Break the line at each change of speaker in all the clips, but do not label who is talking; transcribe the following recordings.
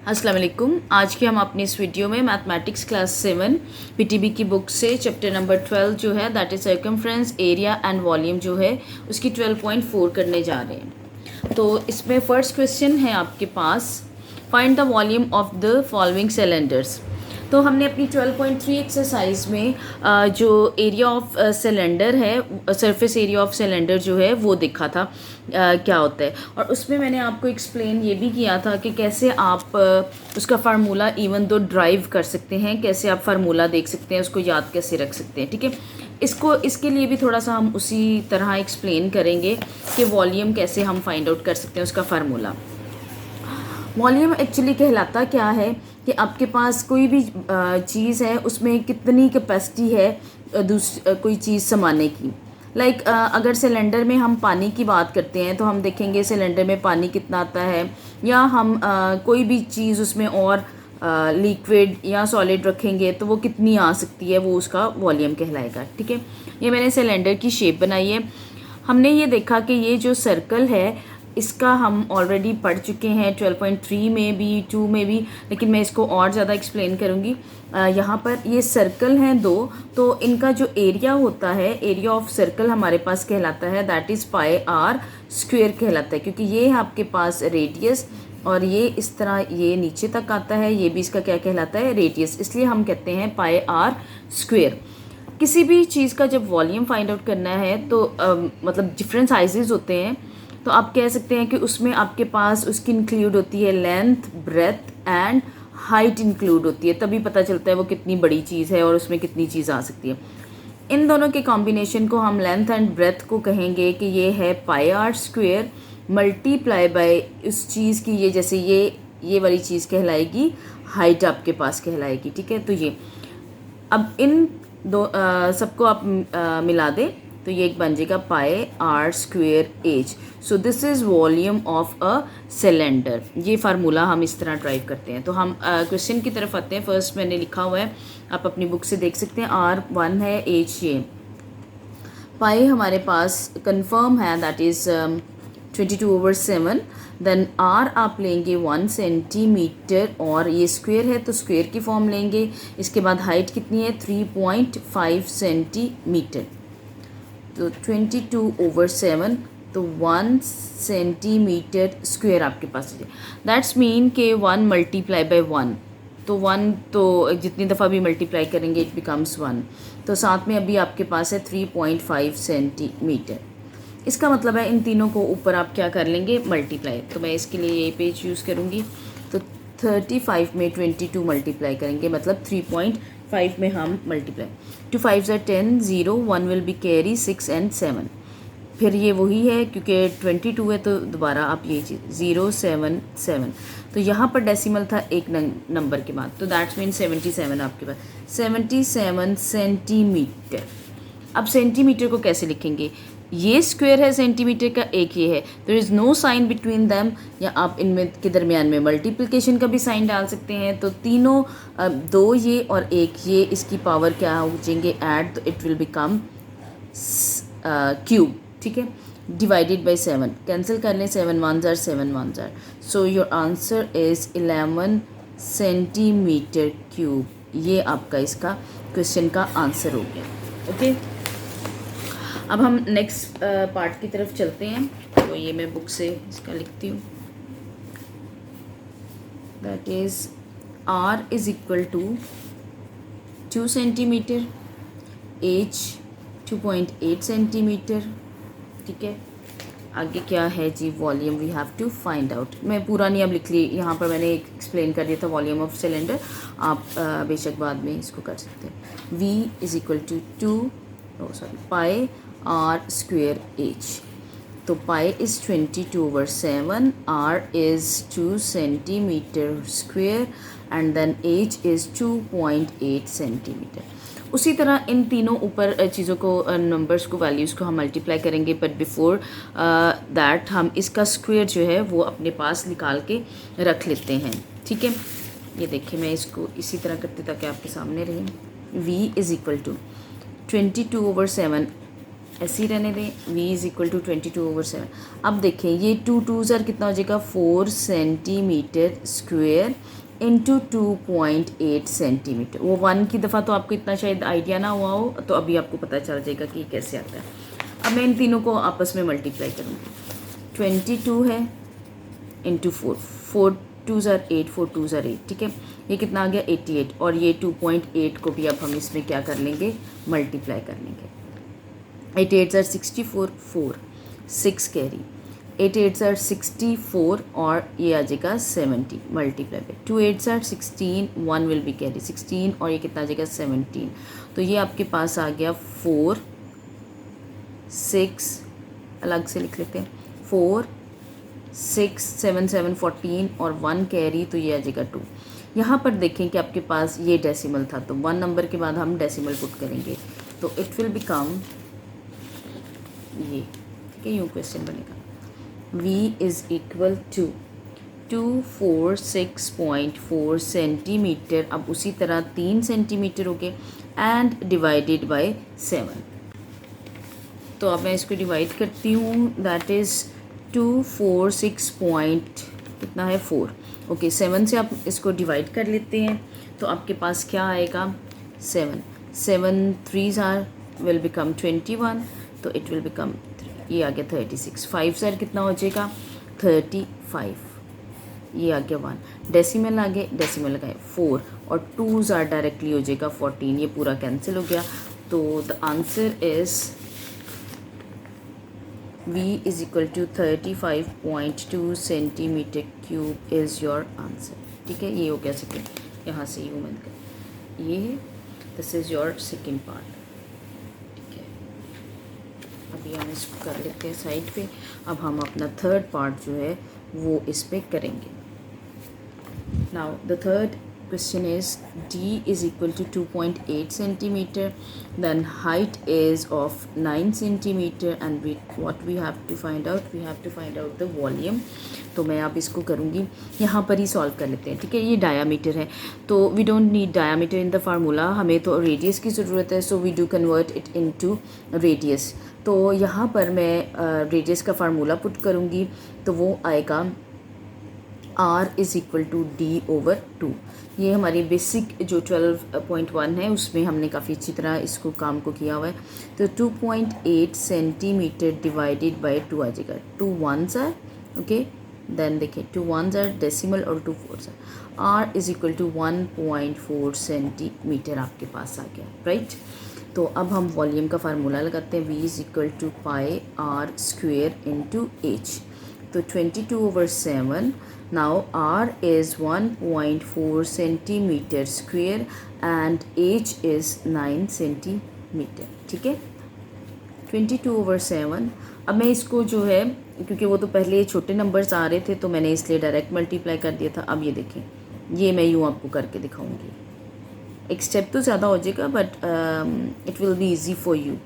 अस्सलाम वालेकुम। आज के हम अपनी इस वीडियो में मैथमेटिक्स क्लास 7 पीटीबी की बुक से चैप्टर नंबर 12 जो है that is circumference area and volume जो है उसकी 12.4 करने जा रहे हैं। तो इसमें फर्स्ट क्वेश्चन है आपके पास, find the volume of the following cylinders. तो हमने अपनी 12.3 एक्सरसाइज में जो एरिया ऑफ सिलेंडर है, सरफेस एरिया ऑफ सिलेंडर जो है वो देखा था क्या होता है, और उसमें मैंने आपको एक्सप्लेन ये भी किया था कि कैसे आप उसका फार्मूला इवन दो ड्राइव कर सकते हैं, कैसे आप फार्मूला देख सकते हैं, उसको याद कैसे रख सकते हैं। ठीक है, इसके लिए भी थोड़ा सा हम उसी तरह एक्सप्लेन करेंगे कि वॉल्यूम कैसे हम फाइंड आउट कर सकते हैं, उसका फार्मूला। वॉल्यूम एक्चुअली कहलाता क्या है कि आपके पास कोई भी चीज़ है उसमें कितनी कैपेसिटी है कोई चीज़ समाने की। लाइक अगर सिलेंडर में हम पानी की बात करते हैं तो हम देखेंगे सिलेंडर में पानी कितना आता है, या हम कोई भी चीज़ उसमें और लिक्विड या सॉलिड रखेंगे तो वो कितनी आ सकती है, वो उसका वॉल्यूम कहलाएगा। ठीक है, ये मैंने सिलेंडर की शेप बनाई है। हमने ये देखा कि ये जो सर्कल है इसका हम ऑलरेडी पढ़ चुके हैं 12.3 में भी, 2 में भी, लेकिन मैं इसको और ज़्यादा एक्सप्लेन करूँगी। यहाँ पर ये सर्कल हैं दो, तो इनका जो एरिया होता है, एरिया ऑफ सर्कल हमारे पास कहलाता है that is pi are square कहलाता है, क्योंकि ये है आपके पास रेडियस और ये इस तरह ये नीचे तक आता है, ये भी इसका क्या कहलाता है, रेडियस, इसलिए हम कहते हैं पाई आर स्क्वेयर। किसी भी चीज़ का जब वॉल्यूम फाइंड आउट करना है तो मतलब डिफरेंट साइजेस होते हैं, तो आप कह सकते हैं कि उसमें आपके पास उसकी इंक्लूड होती है length, breadth and height include होती है, तभी पता चलता है वो कितनी बड़ी चीज़ है और उसमें कितनी चीज़ आ सकती है। इन दोनों के कॉम्बिनेशन को हम लेंथ एंड ब्रेथ को कहेंगे कि ये है पाई आर स्क्वेयर मल्टीप्लाई बाय उस चीज़ की, ये जैसे ये वाली चीज़ कहलाएगी हाइट आपके पास कहलाएगी। ठीक है, तो ये अब इन दो सबको आप मिला दें तो ये एक बन जाएगा pi are square h. So this is volume of a cylinder. ये फार्मूला हम इस तरह ड्राइव करते हैं। तो हम क्वेश्चन की तरफ आते हैं। फर्स्ट मैंने लिखा हुआ है, आप अपनी बुक से देख सकते हैं, R1 है, एच ये पाई हमारे पास कंफर्म है दैट इज़ 22/7। देन आर आप लेंगे 1 सेंटीमीटर और ये स्क्वेयर है तो स्क्वेयर की फॉर्म लेंगे। इसके बाद हाइट कितनी है, 3.5 सेंटीमीटर, तो 22/7 तो 1 सेंटीमीटर स्क्वेयर आपके पास है। दैट्स मीन के 1 मल्टीप्लाई बाय 1, तो 1 तो जितनी दफ़ा भी मल्टीप्लाई करेंगे इट बिकम्स 1, तो साथ में अभी आपके पास है 3.5 सेंटीमीटर। इसका मतलब है इन तीनों को ऊपर आप क्या कर लेंगे, मल्टीप्लाई। तो मैं इसके लिए ये पेज यूज़ करूँगी, तो 35 में 22 मल्टीप्लाई करेंगे, मतलब 3.5 में हम multiply, 2 5s are 10, 0 1 will be carry 6 and 7। फिर ये वही है क्योंकि 22 है तो दोबारा आप ये चीज़ 0 7 7, तो यहाँ पर डेसिमल था एक नंबर के बाद, तो दैट्स मीन 77 आपके पास 77 सेंटीमीटर। अब सेंटीमीटर को कैसे लिखेंगे, ये स्क्वायर है सेंटीमीटर का, एक ये है, there is no sign between them, या आप इनमें के दरमियान में मल्टीप्लिकेशन का भी साइन डाल सकते हैं। तो तीनों दो ये और एक ये, इसकी पावर क्या हो जाएंगे ऐड, तो इट विल बिकम क्यूब। ठीक है, डिवाइडेड बाय 7, कैंसिल कर लें, 7 1s are 7 1s are, so your answer is 11 centimetre cube. ये आपका इसका क्वेश्चन का आंसर हो गया। ओके, अब हम नेक्स्ट पार्ट की तरफ चलते हैं। तो ये मैं बुक से इसका लिखती हूँ, that is R is equal to 2 centimetre, H 2.8 centimetre. ठीक है, आगे क्या है जी, volume we have to find out. मैं पूरा नहीं अब लिख ली, यहाँ पर मैंने एक्सप्लेन कर दिया था वॉल्यूम ऑफ सिलेंडर, आप बेशक बाद में इसको कर सकते हैं। V is equal to pi are square h. तो pi is 22/7, r is 2 centimetre square and then h is 2.8 centimetre. उसी तरह इन तीनों ऊपर चीज़ों को, नंबर्स को, वैल्यूज़ को हम मल्टीप्लाई करेंगे, बट बिफोर दैट हम इसका स्क्वायर जो है वो अपने पास निकाल के रख लेते हैं। ठीक है, ये देखिए मैं इसको इसी तरह करते ताकि आपके सामने रहे। V इज़ इक्वल टू 22/7 ऐसे ही रहने दें, v इज़ इक्वल टू 22/7। अब देखें ये 2 2 कितना हो जाएगा 4 सेंटीमीटर स्क्वेयर इंटू 2.8 सेंटीमीटर। वो 1 की दफ़ा तो आपको इतना शायद आइडिया ना हुआ हो, तो अभी आपको पता चल जाएगा कि कैसे आता है। अब मैं इन तीनों को आपस में मल्टीप्लाई करूँगी। 22 है इंटू 4, 4 2 8, 4 2 8, ठीक है। ये कितना आ गया 88, और ये 2.8 को भी अब हम इसमें क्या कर लेंगे, मल्टीप्लाई कर लेंगे। 8 8 64, 4 6 कैरी, 8 8 64 और ये आ जाएगा 70 मल्टीप्लाई पे 2 8 16, 1 विल बी कैरी 16 और ये कितना आ जाएगा 17। तो ये आपके पास आ गया 4 6, अलग से लिख लेते हैं, 4 6 7 7 14 और 1 कैरी, तो ये आ जाएगा 2। यहाँ पर देखें कि आपके पास ये डेसिमल था, तो 1 नंबर के बाद हम डेसिमल पुट करेंगे, तो इट विल बिकम ये, ठीक है, यूँ क्वेश्चन बनेगा v is equal to 246.4 centimetre. अब उसी तरह 3 सेंटीमीटर हो गए एंड डिवाइडेड बाय 7। तो अब मैं इसको डिवाइड करती हूँ, दैट इज़ 246 पॉइंट कितना है 4। ओके 7 से आप इसको डिवाइड कर लेते हैं, तो आपके पास क्या आएगा 7 7 3 विल बिकम 21, तो इट विल बिकम, ये आ गया 36। 5 सर कितना हो जाएगा 35, ये आ गया 1, डेसिमल आ गए, डेसिमल लगाए 4 और 2 डायरेक्टली हो जाएगा 14, ये पूरा कैंसिल हो गया। तो the answer is v is equal to 35.2 centimetre cube is your answer, ठीक है। ये हो गया सेकेंड, यहाँ से यू बंद कर, ये this is your second part, ठीक है। अभी हम इसको कर लेते हैं साइड पे। अब हम अपना थर्ड पार्ट जो है वो इस पे करेंगे। Now the third question is d is equal to 2.8 centimeter, then height is of 9 centimeter, and what we have to find out, we have to find out the volume। तो मैं आप इसको करूँगी, यहाँ पर ही सॉल्व कर लेते हैं, ठीक है। ये डायामीटर है, तो we don't need diameter in the formula, हमें तो रेडियस की ज़रूरत है, so we do convert it into radius. तो यहाँ पर मैं रेडियस का फार्मूला पुट करूँगी, तो वो आएगा r is equal to D over 2। ये हमारी बेसिक जो 12.1 है उसमें हमने काफ़ी अच्छी तरह इसको काम को किया हुआ है। तो 2.8 सेंटीमीटर डिवाइडेड बाय 2 आ जाएगा, 2 1s आर, ओके, देन देखिए 2 1s आर डेसिमल और 2 4s are, r is equal to 1.4 centimetre आपके पास आ गया, राइट। तो अब हम वॉल्यूम का फार्मूला लगाते हैं, v is equal to pi r square into h। तो 22/7, now r is 1.4 centimeter square and h is 9 centimeter, ठीक है। 22/7। अब मैं इसको जो है, क्योंकि वो तो पहले छोटे नंबर्स आ रहे थे तो मैंने इसलिए डायरेक्ट मल्टीप्लाई कर दिया था। अब ये देखें, ये मैं यूँ आपको करके दिखाऊंगी, एक स्टेप तो ज़्यादा हो जाएगा but it will be easy for you.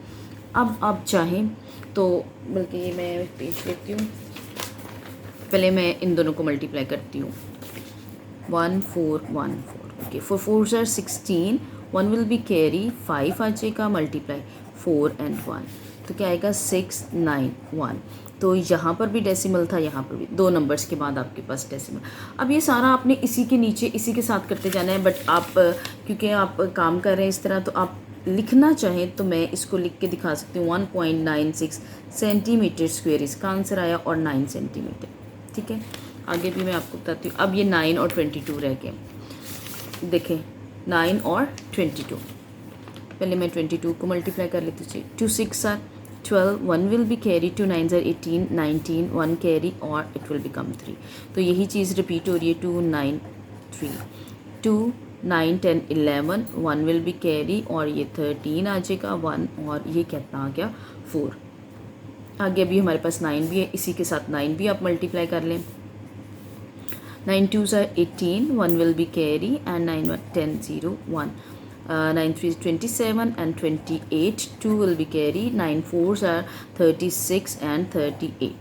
अब आप चाहें तो, बल्कि ये मैं पेज लेती हूँ, पहले मैं इन दोनों को मल्टीप्लाई करती हूँ, 1 4 1 4, okay, 4 4s are 16, 1 will be carry, 5 आ जाएगा मल्टीप्लाई 4 and 1, तो क्या आएगा 6 9 1। तो यहाँ पर भी डेसिमल था, यहाँ पर भी, 2 नंबर्स के बाद आपके पास डेसिमल। अब ये सारा आपने इसी के नीचे इसी के साथ करते जाना है, बट आप क्योंकि आप काम कर रहे हैं इस तरह, तो आप लिखना चाहें तो मैं इसको लिख के दिखा सकती हूँ। 1.96 सेंटीमीटर स्क्वेयर इसका आंसर आया और 9 सेंटीमीटर, ठीक है। आगे भी मैं आपको बताती हूँ। अब ये 9 और 22 रह गए, देखें 9 और 22, पहले मैं 22 को मल्टीप्लाई कर लेती हूँ। 2 6 are 12, 1 will be carry, 2 9s are 18 19, 1 carry और इट विल बिकम 3। तो यही चीज़ रिपीट हो रही है, 2 9 3, 2 9 10 11, 1 विल बी कैरी और ये 13 आ जाएगा 1, और ये कितना आ गया 4। आगे अभी हमारे पास 9 भी है, इसी के साथ 9 भी आप मल्टीप्लाई कर लें। 9 2s are 18, 1 will be carry and 9 1 10 0 1, 9 3 is 27 and 28, 2 will be carry, 9 4s are 36 and 38।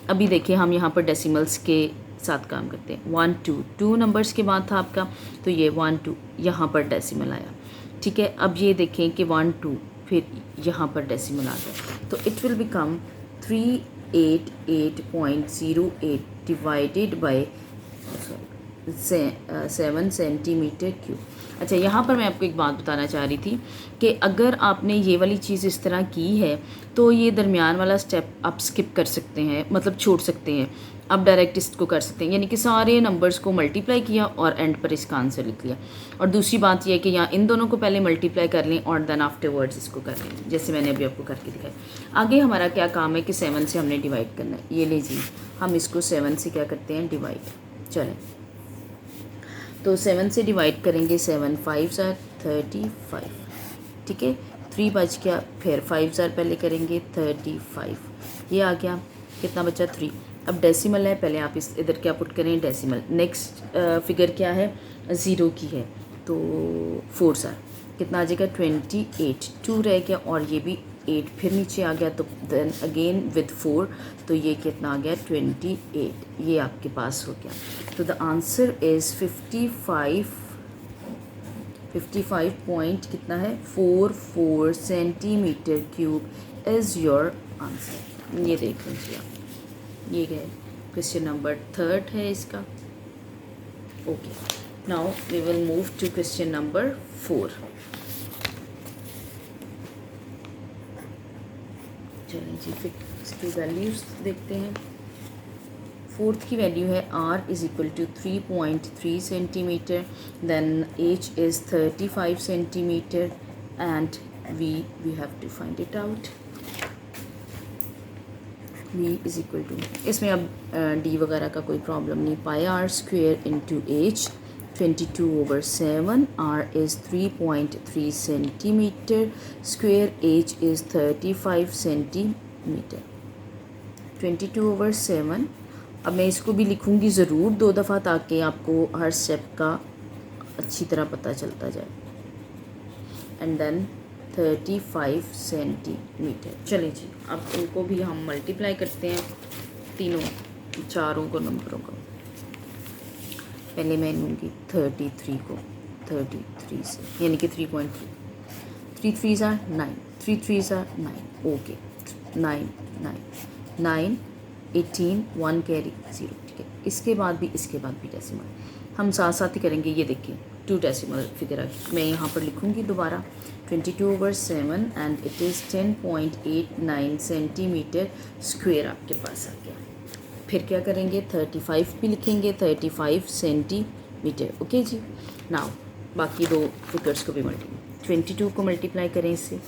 अभी देखिए हम यहाँ पर डेसिमल्स के साथ काम करते हैं। 1 2 2 नंबर्स के बाद था आपका, तो ये 1 2 यहाँ पर डेसिमल आया, ठीक है। अब ये देखें कि 1 2, फिर यहाँ पर डेसिमल आ गया, तो it will become 388.08 divided by 7 centimetre cube. अच्छा, यहाँ पर मैं आपको एक बात बताना चाह रही थी कि अगर आपने ये वाली चीज़ इस तरह की है तो ये दरमियान वाला स्टेप आप स्किप कर सकते हैं, मतलब छोड़ सकते हैं, आप डायरेक्ट इसको कर सकते हैं, यानी कि सारे नंबर्स को मल्टीप्लाई किया और एंड पर इसका आंसर लिख लिया। और दूसरी बात यह है कि यहाँ इन दोनों को पहले मल्टीप्लाई कर लें और देन आफ्टरवर्ड्स इसको कर लें, जैसे मैंने अभी आपको करके दिखाया। आगे हमारा क्या काम है कि 7 से हमने डिवाइड करना है। ये लीजिए, हम इसको 7 से क्या करते हैं, डिवाइड। चलें, तो 7 से डिवाइड करेंगे, 7 5 35, ठीक है, 3 बच गया, फिर 5 पहले करेंगे 35, ये आ गया, कितना बचा 3। अब डेसिमल है, पहले आप इस इधर क्या पुट करें, डेसिमल। नेक्स्ट फिगर क्या है, 0 की है, तो 4 कितना आ जाएगा 28, 2 रह गया और ये भी 8 फिर नीचे आ गया, तो देन अगेन विद 4, तो ये कितना आ गया 28, ये आपके पास हो गया। तो द आंसर इज़ 55 पॉइंट कितना है 44 centimetre cube is your answer. ये देख लीजिए आप, ये गए क्वेश्चन नंबर 3 है इसका। Okay, now we will move to question number 4। चलें जी, फिर इसकी वैल्यूज़ देखते हैं। 4th की वैल्यू है r is equal to 3.3 centimetre, then h is 35 centimetre and v have to find it out. v is equal to, इसमें अब d वगैरह का कोई प्रॉब्लम नहीं, pi r square into h, 22/7, r is 3.3 centimetre square, h is 35 centimetre, 22/7। अब मैं इसको भी लिखूँगी ज़रूर 2 दफ़ा ताकि आपको हर स्टेप का अच्छी तरह पता चलता जाए। And then 35 centimetre. चलिए जी, अब इनको भी हम मल्टीप्लाई करते हैं, चारों को नंबरों को। पहले मैं लूँगी 33 को 33 से, यानी कि 3.3, 3 3s are 9, 3 3s are 9, okay, 9 9 9 18, 1 carry 0, ठीक है। इसके बाद भी डेसिमल हम साथ साथ ही करेंगे। ये देखिए 2 डेसिमल फिगर आ गई, मैं यहाँ पर लिखूँगी दोबारा 22/7 and it is 10.89 centimetre square आपके पास आ गया। फिर क्या करेंगे, 35 भी लिखेंगे, 35 सेंटीमीटर, ओके जी। नाउ बाकी 2 फिगर्स को भी 22 को मल्टीप्लाई करें इससे,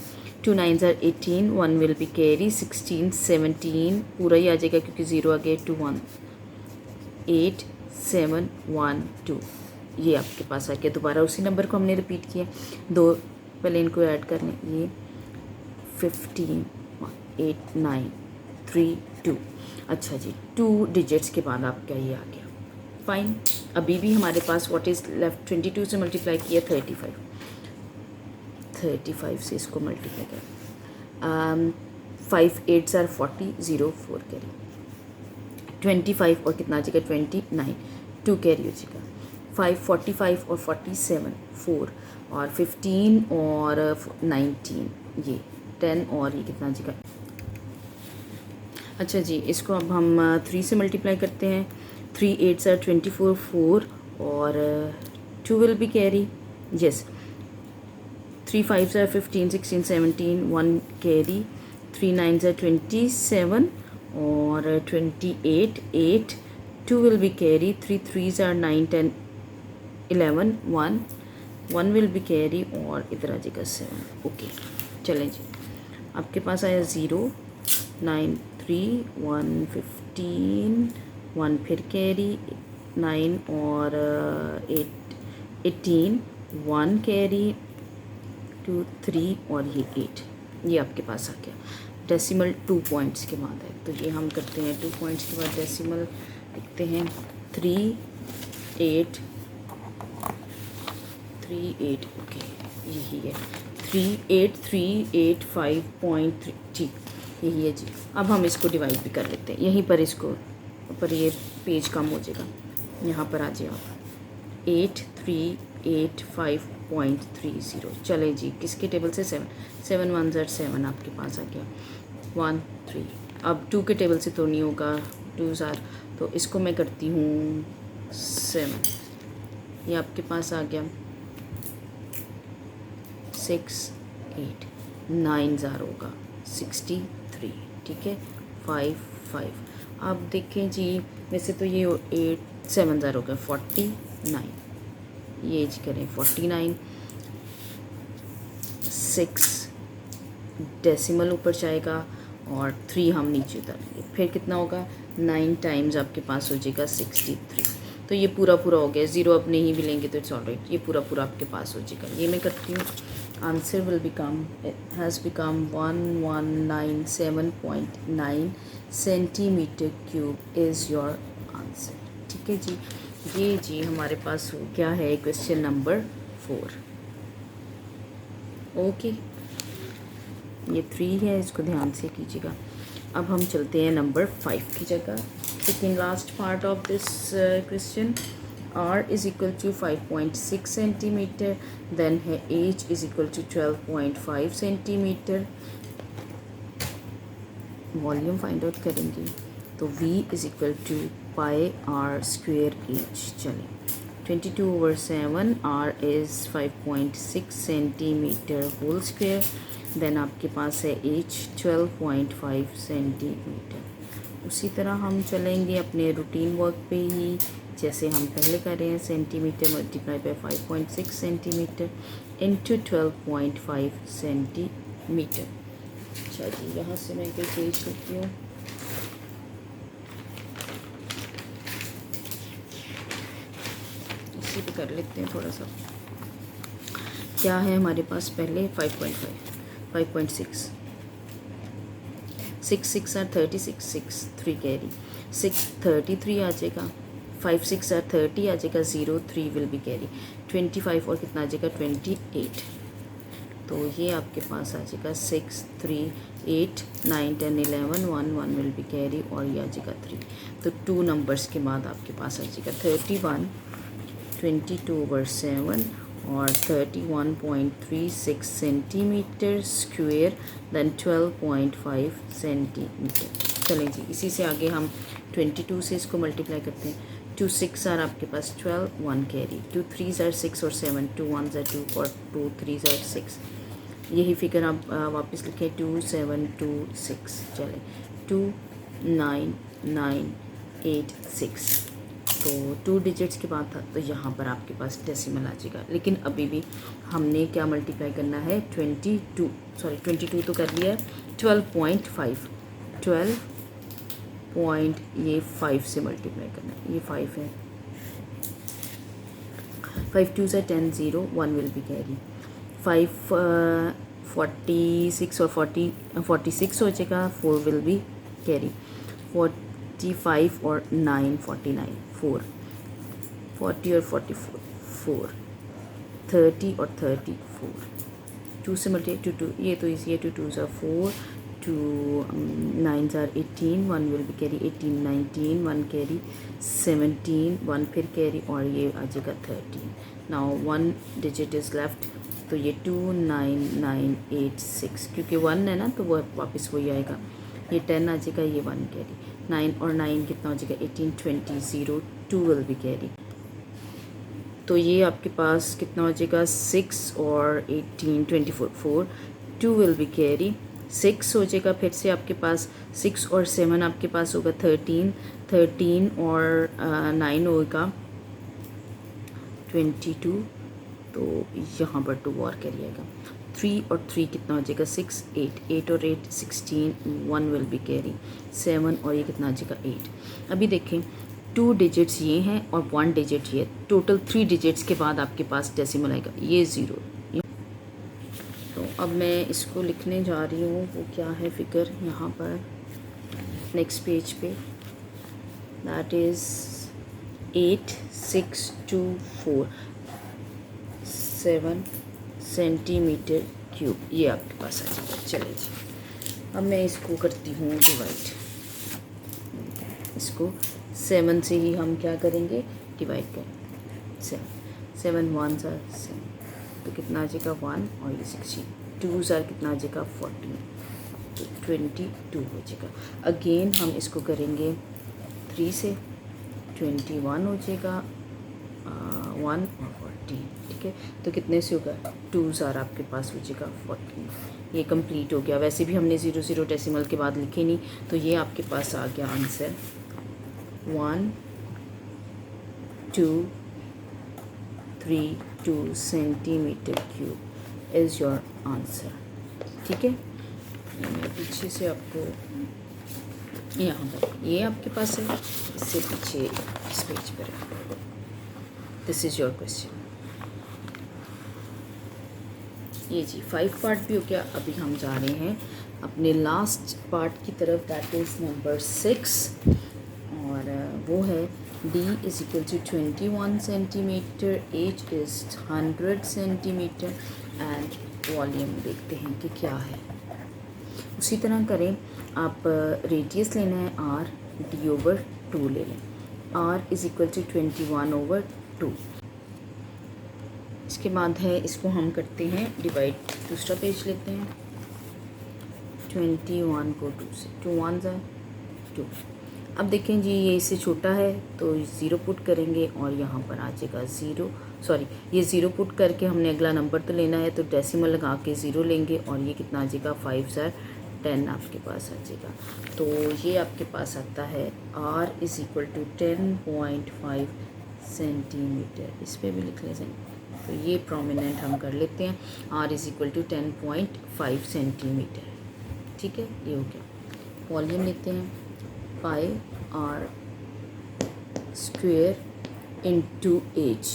2 9s are 18, 1 will be carry, 16 17 पूरा ही आ जाएगा क्योंकि 0 आ गया, 2 1 8 7 1 2, ये आपके पास आ गया। दोबारा उसी नंबर को हमने रिपीट किया, 2 पहले इनको ऐड करने, ये 15 8 9 3 2। अच्छा जी, 2 डिजिट्स के बाद आपका ये आ गया, फाइन। अभी भी हमारे पास व्हाट इज़ लेफ्ट, 22 से मल्टीप्लाई किया 35 से इसको मल्टीप्लाई कर, 5 8s are 40, 0 4 कैरी, 25 और कितना आ जाएगा 29, 2 कैरी हो जाएगा, 5 45 और 47 4 और 15 और 19 ये 10 और ये कितना आ जाएगा। अच्छा जी, इसको अब हम 3 से मल्टीप्लाई करते हैं, 3 8s are 24 4 और 2 will be carry, yes, 3 5s are 15 16 17 1 carry, 3 9s are 27 और 28 8, 2 will be carry, 3 3s are 9 10 11 1 will be carry और इधर आ जाएगा 7, ओके। चलें जी, आपके पास आया 0 9 3 1 15 1 फिर कैरी, 9 और 8 18 1 कैरी, 2 3 और ये 8, ये आपके पास आ गया। डेसिमल 2 पॉइंट्स के बाद है, तो ये हम करते हैं 2 पॉइंट्स के बाद डेसिमल लिखते हैं 3 8, ओके, यही है 38385.3, ठीक, यही है जी। अब हम इसको डिवाइड भी कर लेते हैं, यहीं पर इसको पर ये पेज कम हो जाएगा, यहाँ पर आ जाए आप, 8385 7.30। चले जी, किसके टेबल से 7, 7 1 ज़र 7 आपके पास आ गया 1 3। अब 2 के टेबल से तो नहीं होगा, 2 ज़र, तो इसको मैं करती हूँ 7, ये आपके पास आ गया 6 8, 9 ज़र होगा 63, ठीक है 5 5। अब देखें जी, वैसे तो ये 8 7 ज़र हो गया 49, ये जी करें 49, 6 डेसिमल ऊपर जाएगा और 3 हम नीचे उतारेंगे, फिर कितना होगा 9 टाइम्स आपके पास हो जाएगा 63। तो ये पूरा पूरा हो गया, ज़ीरो अब नहीं भी लेंगे तो इट्स ऑलराइट, ये पूरा पूरा आपके पास हो जाएगा। ये मैं करती हूँ, answer will become has become 1197.9 centimetre cube is your answer. ठीक है जी, ये जी हमारे पास हो गया है क्वेश्चन नंबर 4। ओके, ये 3 है, इसको ध्यान से कीजिएगा। अब हम चलते हैं नंबर 5 की जगह। Second last part of this question, r is equal to 5.6 centimetre, then है h is equal to 12.5 centimetre. Volume find out करेंगे तो v is equal to pi r square h। चलें, 22/7 r इज़ 5.6 सेंटीमीटर होल स्क्वेयर, देन आपके पास है h 12.5 centimetre. उसी तरह हम चलेंगे अपने रूटीन वर्क पे ही, जैसे हम पहले कर रहे हैं, centimetre multiply by 5.6 centimetre into 12.5 centimetre. अच्छा जी, यहाँ से मैं कोई पेज लिखती हूँ, इसी पे कर लेते हैं थोड़ा सा। क्या है हमारे पास पहले 5.5 5.6, 6 6 आर 36, 6 3 कैरी 6 33 आ जाएगा, 5 6 आर 30 आ जाएगा, 0 3 विल बी कैरी 25 और कितना आ जाएगा 28। तो ये आपके पास आ जाएगा 6 3 8 9 10 11 1 1 विल बी कैरी और ये आ जाएगा 3। तो 2 नंबर्स के बाद आपके पास आ जाएगा 31 22/7 और 31.36 सेंटीमीटर स्क्वेयर, देन 12.5 सेंटीमीटर। चलें जी, इसी से आगे हम 22 से इसको मल्टीप्लाई करते हैं। 2 6 आर आपके पास 12, 1 कैरी, 2 3 आर 6 और 7, 2 1 आर 2 और 2 3 आर 6। यही फिगर आप वापस लिखें 2 7 2 6। चलें, 2 9 9 8 6। तो 2 डिजिट्स के बाद था, तो यहाँ पर आपके पास डेसिमल आ जाएगा, लेकिन अभी भी हमने क्या मल्टीप्लाई करना है 22 तो कर लिया है, 12.5 ये 5 से मल्टीप्लाई करना है, ये 5 है, 5 2 से 10 0 1 विल बी कैरी 5 46 और 46 हो जाएगा, 4 विल बी कैरी 45 और 9 49 4 40 और 44 4 30 और 34 2 से मल्टीप्लाई 2 2, ये तो इसी है, 2 2 ज़ा 4 2 9 ज़ा 18 1 विल बी कैरी 18 19 1 कैरी 17 1 फिर कैरी और ये आ जाएगा 13। नाउ 1 डिजिट इज़ लेफ्ट, तो ये 2 9 9 8 6, क्योंकि 1 है ना तो वो वापस वही आएगा, ये 10 आ जाएगा, ये 1 कैरी 9 और 9 कितना हो जाएगा 18 20 0 2 विल बी कैरी। तो ये आपके पास कितना हो जाएगा 6 और 18 24 4 2 विल बी कैरी 6 हो जाएगा, फिर से आपके पास 6 और 7 आपके पास होगा 13 और 9 होगा 22, तो यहाँ पर 2 और कैरी आएगा, 3 और 3 कितना हो जाएगा 6 8 और 8 16 1 विल बी कैरी 7 और ये कितना आ जाएगा 8। अभी देखें 2 डिजिट्स ये हैं और 1 डिजिट ये, टोटल 3 डिजिट्स के बाद आपके पास डेसिमल आएगा, ये 0। तो अब मैं इसको लिखने जा रही हूँ, वो क्या है फिगर यहाँ पर नेक्स्ट पेज पे, दैट इज़ 8624 7 सेंटीमीटर क्यूब, ये आपके पास आ जाएगा। चलिए जी, अब मैं इसको करती हूँ डिवाइड, इसको 7 से ही हम क्या करेंगे डिवाइड करेंगे, 7 1 ज़ा 7 तो कितना आ जाएगा 1 और ये 16, 2 ज़ार कितना आ जाएगा 14, तो 22 हो जाएगा। अगेन हम इसको करेंगे 3 से, 21 हो जाएगा 1 और 14, ठीक है। तो कितने से होगा 2 ज़ार आपके पास हो जाएगा 14। ये कंप्लीट हो गया। वैसे भी हमने 0 डेसिमल के बाद लिखे नहीं, तो ये आपके पास आ गया answer 1 2 3 2 centimetre cube is your answer, ठीक है। मैं पीछे से आपको यहाँ पर ये आपके पास है, इससे पीछे इस पेज पर है। This is your question. ये जी 5 पार्ट भी हो गया। अभी हम जा रहे हैं अपने लास्ट पार्ट की तरफ, दैट इज़ नंबर 6, और वो है D is equal to 21 centimetre, H is 100 centimetre and volume देखते हैं कि क्या है। उसी तरह करें, आप रेडियस लेना है R, D ओवर 2 ले लें। R is equal to 21 over 2। इसके बाद है, इसको हम करते हैं डिवाइड, दूसरा पेज लेते हैं। 21 को 2 से, 2 1 ज़ा 2। अब देखें जी, ये इससे छोटा है तो 0 पुट करेंगे और यहाँ पर आ जाएगा 0, सॉरी ये 0 पुट करके हमने अगला नंबर तो लेना है, तो डेसिमल लगा के 0 लेंगे और ये कितना आ जाएगा 5 ज़ार 10 आपके पास आ जाएगा। तो ये आपके पास आता है R is equal to 10.5 centimetre. इस पर भी लिख लें, तो ये प्रोमिनेंट हम कर लेते हैं। R is equal to 10.5 centimetre, ठीक है। ये हो गया। वॉल्यूम लेते हैं, pi R square into H,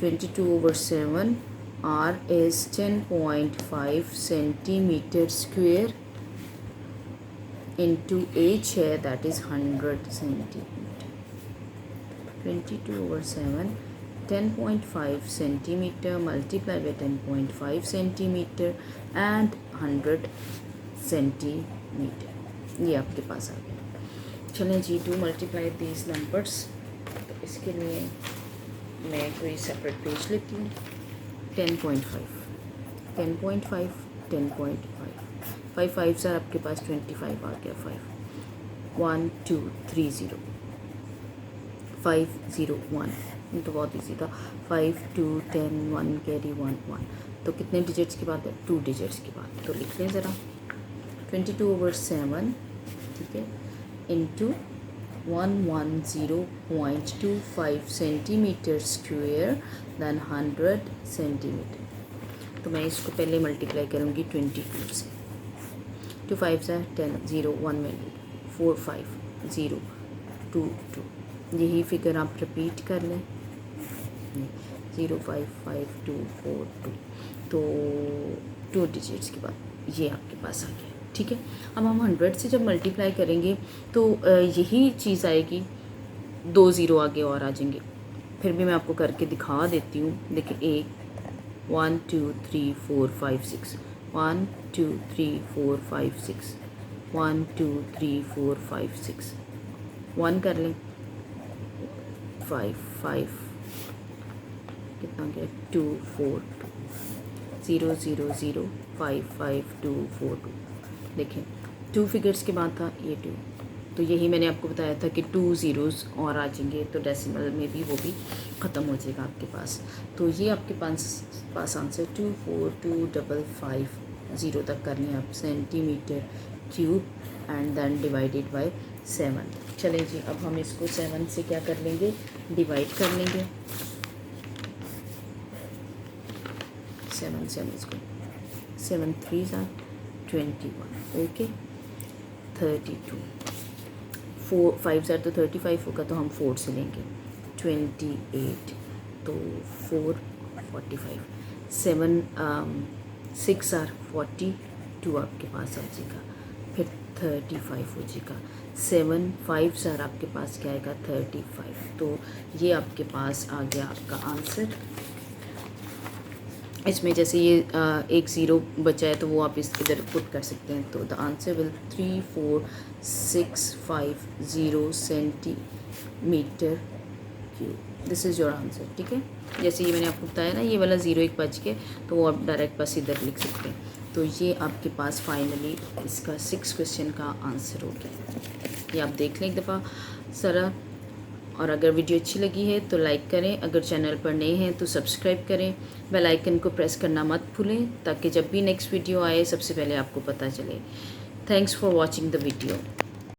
22 over 7। R is 10.5 centimetre square into H है, that is 100 centimetre. 22 over 7, 10.5 centimetre multiply by 10.5 centimetre and 100 centimetre. ये आपके पास आ गया। चलें जी, डू मल्टीप्लाई दीज नंबर्स। तो इसके लिए मैं कोई सेपरेट पेज लेती हूँ। 10.5 10.5 10.5 5 5 सर आपके पास 25 आ गया। 5 1 2 3 0 5 0 1, ये तो बहुत इजी था। 5 2 10 1 कैरी 1 1, तो कितने डिजिट्स की बात है, 2 डिजिट्स की बात। तो लिख लें ज़रा, 22 ओवर 7, ठीक है, into 110.25 centimetre square than 100 centimetre. तो मैं इसको पहले मल्टीप्लाई करूँगी 22 से। 2 5 से 10, 0 1 में 4 5 0 2 2। यही फिगर आप रिपीट कर लें, 0 5 5 2 4 2। तो 2 डिजिट्स के बाद ये आपके पास आ गया, ठीक है। अब हम 100 से जब मल्टीप्लाई करेंगे तो यही चीज़ आएगी, 2 ज़ीरो आगे और आ जाएंगे। फिर भी मैं आपको करके दिखा देती हूँ। देखिए 1 2 3 4 5 6, 1 2 3 4 5 6, 1 2 3 4 5 6, 1 कर लें, 5 5 कितना गया 2 4 2, 0 0 0 5 5 2 4 2। देखें 2 फिगर्स के बाद था ये 2, तो यही मैंने आपको बताया था कि 2 ज़ीरोज़ और आ जाएंगे तो डेसिमल में भी वो भी ख़त्म हो जाएगा आपके पास। तो ये आपके पास आंसर 24255 0 तक करने आप centimetre cube and then divided by 7। चलें जी, अब हम इसको 7 से क्या कर लेंगे, डिवाइड कर लेंगे। 7 से हम इसको 7 3 are 21, ओके 32, 4 5 ज़ार तो 35 होगा, तो हम 4 से लेंगे 28, तो 4 45, 7 6 are 42 आपके पास आ जाएगा, फिर 35 हो जाएगा। 7 5 ज़ार आपके पास क्या आएगा 35, तो ये आपके पास आ गया आपका आंसर। इसमें जैसे ये एक ज़ीरो बचा है तो वो आप इस इधर पुट कर सकते हैं। तो the answer will 3465 centimetre cube. This is your answer, ठीक है। जैसे ये मैंने आपको बताया ना, ये वाला 0 1 बच के, तो वो आप डायरेक्ट बस इधर लिख सकते हैं। तो ये आपके पास फाइनली इसका 6 क्वेश्चन का आंसर हो गया। ये आप देख लें एक दफ़ा सारा। और अगर वीडियो अच्छी लगी है तो लाइक करें, अगर चैनल पर नए हैं तो सब्सक्राइब करें, बेल आइकन को प्रेस करना मत भूलें ताकि जब भी नेक्स्ट वीडियो आए सबसे पहले आपको पता चले। Thanks for watching the video.